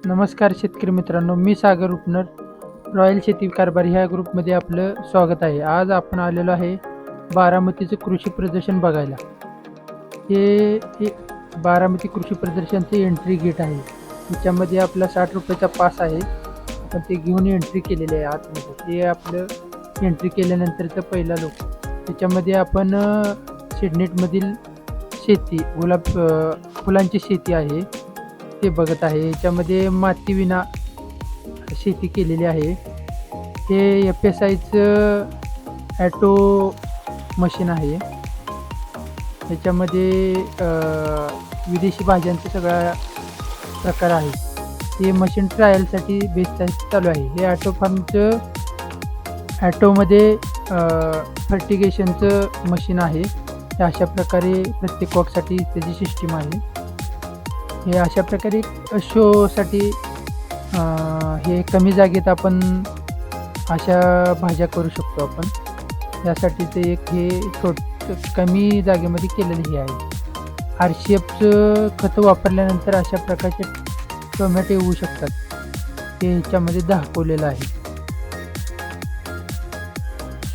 नमस्कार शेतकरी मित्रांनो, मी सागर उपनर रॉयल शेती कारभार ह्या ग्रुपमध्ये आपलं स्वागत आहे. आज आपण आलेलो आहे बारामतीचं कृषी प्रदर्शन बघायला. हे बारामती कृषी प्रदर्शनचं एंट्री गेट आहे. त्याच्यामध्ये आपला 60 रुपयाचा पास आहे. आपण ते घेऊन एंट्री केलेली आहे आतमध्ये. हे आपलं एंट्री केल्यानंतरचं पहिला लोक. त्याच्यामध्ये आपण शेडनेटमधील शेती फुलांची शेती आहे ते बघत आहे. याच्यामध्ये माती विना शेती केलेली आहे. हे FSIचं ॲटो मशीन आहे. याच्यामध्ये विदेशी भाज्यांचा सगळा प्रकार आहे. हे मशीन ट्रायलसाठी बेस्ट चालू आहे. हे ॲटो फार्मचं ॲटोमध्ये फर्टिगेशनचं मशीन आहे. हे अशा प्रकारे प्रत्येक वॉकसाठी त्याची सिस्टीम आहे. हे अशा प्रकारे शोसाठी हे कमी जागेत आपण अशा भाज्या करू शकतो आपण. यासाठी ते एक हे कमी जागेमध्ये केलेलं हे आहे. RCFचं खतं वापरल्यानंतर अशा प्रकारचे टोमॅटो येऊ शकतात. हे ह्याच्यामध्ये दाखवलेलं आहे.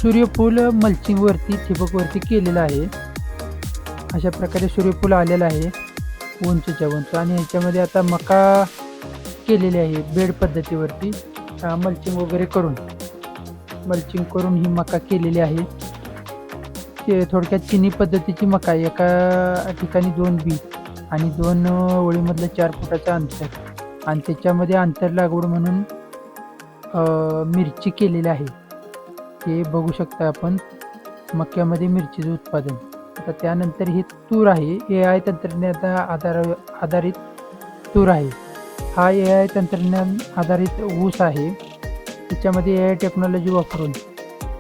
सूर्यफूल मल्चिंगवरती ठिबकवरती केलेलं आहे. अशा प्रकारे सूर्यफूल आलेलं आहे उंचच्या उंच. आणि ह्याच्यामध्ये आता मका केलेली आहे बेड पद्धतीवरती. मल्चिंग वगैरे करून ही मका केलेली आहे. ते थोडक्यात चिनी पद्धतीची मका आहे. एका ठिकाणी 2 बी आणि 2 ओळीमधलं 4 फुटाचं अंतर. आणि त्याच्यामध्ये आंतर लागवड म्हणून मिरची केलेली आहे. हे बघू शकता आपण मक्यामध्ये मिरचीचं उत्पादन. आता त्यानंतर हे तूर आहे. AI तंत्रज्ञाना आधारित तूर आहे. हा AI तंत्रज्ञान आधारित ऊस आहे. त्याच्यामध्ये AI टेक्नॉलॉजी वापरून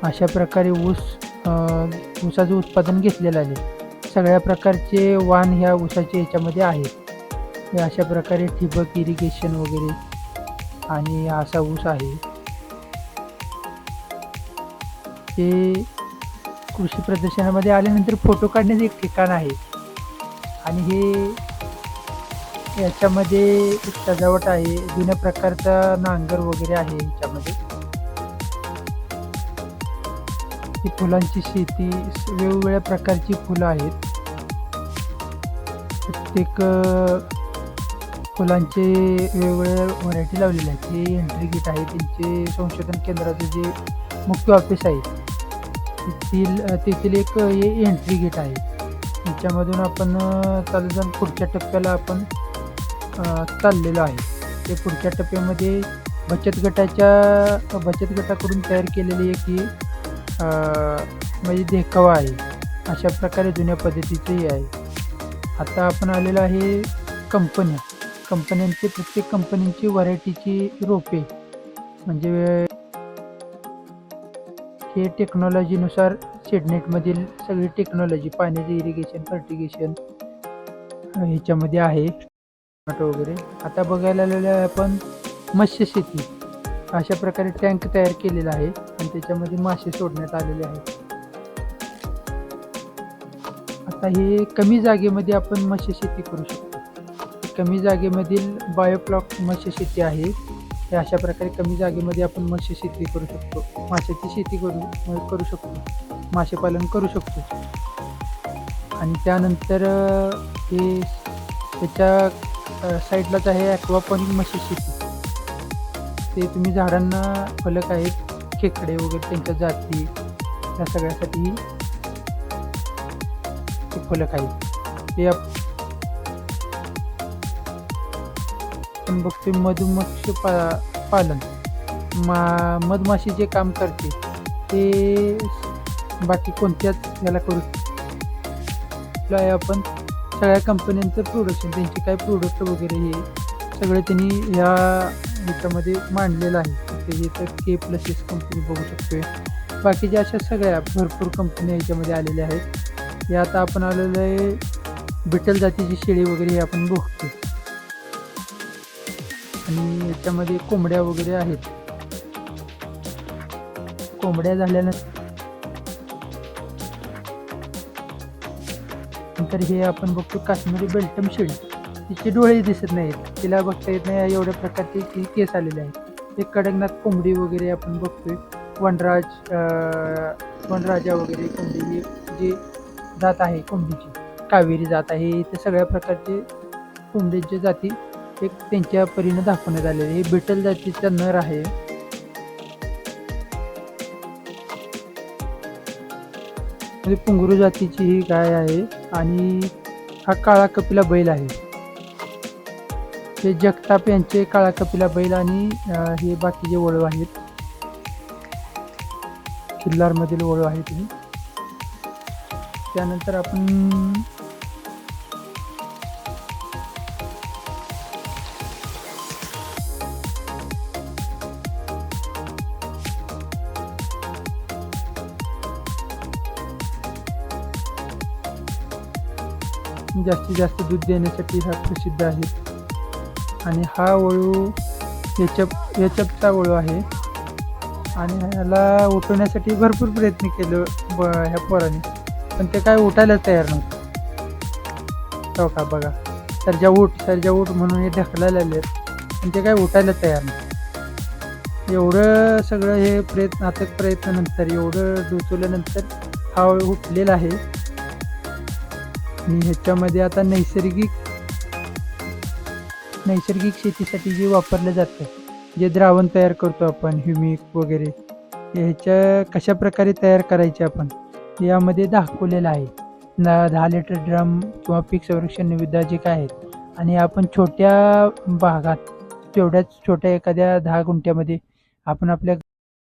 अशा प्रकारे ऊसाचं उत्पादन घेतलेलं आहे. सगळ्या प्रकारचे वाण ह्या ऊसाचे याच्यामध्ये आहेत. हे अशा प्रकारे ठिबक इरिगेशन वगैरे आणि असा ऊस आहे. हे कृषी प्रदर्शनामध्ये आल्यानंतर फोटो काढण्याचं एक ठिकाण आहे. आणि हे याच्यामध्ये एक सजावट आहे. जुन्या प्रकारचा नांगर वगैरे आहे ह्याच्यामध्ये. ही फुलांची शेती, वेगवेगळ्या प्रकारची फुलं आहेत. प्रत्येक फुलांचे वेगवेगळ्या व्हरायटी लावलेल्या आहेत. हे एंट्री गेट आहे. त्यांचे संशोधन केंद्राचं जे मुख्य ऑफिस आहे तेथील एक हे एंट्री गेट आहे. याच्यामधून आपण चालू जाऊन पुढच्या टप्प्याला आपण चाललेलो आहे. ते पुढच्या टप्प्यामध्ये बचत गटाकडून तयार केलेली एक ही म्हणजे देखावा आहे. अशा प्रकारे जुन्या पद्धतीचं हे आहे. आता आपण आलेलो आहे कंपन्यांचे प्रत्येक कंपनीची व्हरायटीची रोपे म्हणजे हे टेक्नॉलॉजीनुसार शेडनेटमधील सगळी टेक्नॉलॉजी पाण्याचे इरिगेशन फर्टिगेशन ह्याच्यामध्ये आहे टोमॅटो वगैरे. आता बघायला आलेलं आहे आपण मत्स्य शेती. अशा प्रकारे टँक तयार केलेला आहे आणि त्याच्यामध्ये मासे सोडण्यात आलेले आहेत. आता हे कमी जागेमध्ये आपण मत्स्य शेती करू शकतो. कमी जागेमधील बायोफ्लॉक मत्स्य शेती आहे. हे अशा प्रकारे कमी जागेमध्ये आपण मत्स्य शेती करू शकतो. माशाची शेती करू शकतो. मासेपालन करू शकतो. आणि त्यानंतर हे त्याच्या साईडलाच आहे ॲक्वापॉनिक मत्स्य शेती. ते तुम्ही झाडांना फलक आहेत, खेकडे वगैरे त्यांच्या जाती या सगळ्यासाठी ते फलक आहेत. हे आपण बघतोय मधुमक्षी पालन. मधमाशी जे काम करते ते बाकी कोणत्याच याला करू आहे. आपण सगळ्या कंपन्यांचं प्रोडक्शन त्यांचे काय प्रोडक्ट वगैरे हे सगळे त्यांनी ह्याच्यामध्ये मांडलेलं आहे. हे तर K+S कंपनी बघू शकतोय. बाकीच्या अशा सगळ्या भरपूर कंपन्या ह्याच्यामध्ये आलेल्या आहेत. हे आता आपण आलेलं आहे बिटल जातीची शेळी वगैरे हे आपण बघतो. आणि याच्यामध्ये कोंबड्या वगैरे आहेत. कोंबड्या झाल्यानंतर हे आपण बघतो काश्मीरी बेल्टम शेळी. तिचे डोळे दिसत नाहीत, तिला बघता येत नाही, एवढ्या प्रकारचे ती केस आलेले आहेत. एक कडकनाथ कोंबडी वगैरे आपण बघतोय, वनराजा वगैरे कोंबडी ही जी जात आहे कोंबडीची, कावेरी जात आहे. इथे सगळ्या प्रकारचे कोंबड्यांच्या जाती एक त्यांच्या परीने दाखवण्यात आलेले. हे बिटल जातीचा नर आहे. म्हणजे पुंगरू जातीची ही गाय आहे. आणि हा काळा कपिला बैल आहे. हे जगताप यांचे काळा कपिला बैल आणि हे बाकीचे वळू आहेत, खिल्लारमधील वळू आहेत हे. त्यानंतर आपण जास्तीत जास्त दूध देण्यासाठी हा प्रसिद्ध आहे. आणि हा वळू एचपचा वळू आहे. आणि ह्याला उठवण्यासाठी भरपूर प्रयत्न केलं ह्या पोराने, पण ते काय उठायला तयार नव्हतं. हो का, बघा, सरजा उठ म्हणून हे ढकलायला लागले, पण ते काय उठायला तयार नाही. एवढं सगळं हे प्रयत्नानंतर, एवढं डोचवल्यानंतर हा उठलेला आहे. आणि ह्याच्यामध्ये आता नैसर्गिक शेतीसाठी जे वापरलं जातं, जे द्रावण तयार करतो आपण, ह्युमिक वगैरे, ह्याच्या कशा प्रकारे तयार करायचे आपण यामध्ये दाखवलेलं आहे. 10 लिटर ड्रम किंवा पीक संरक्षण निविदा जे काय आहेत. आणि आपण छोट्या भागात, तेवढ्याच छोट्या एखाद्या 10 गुंठ्यामध्ये आपण आपल्या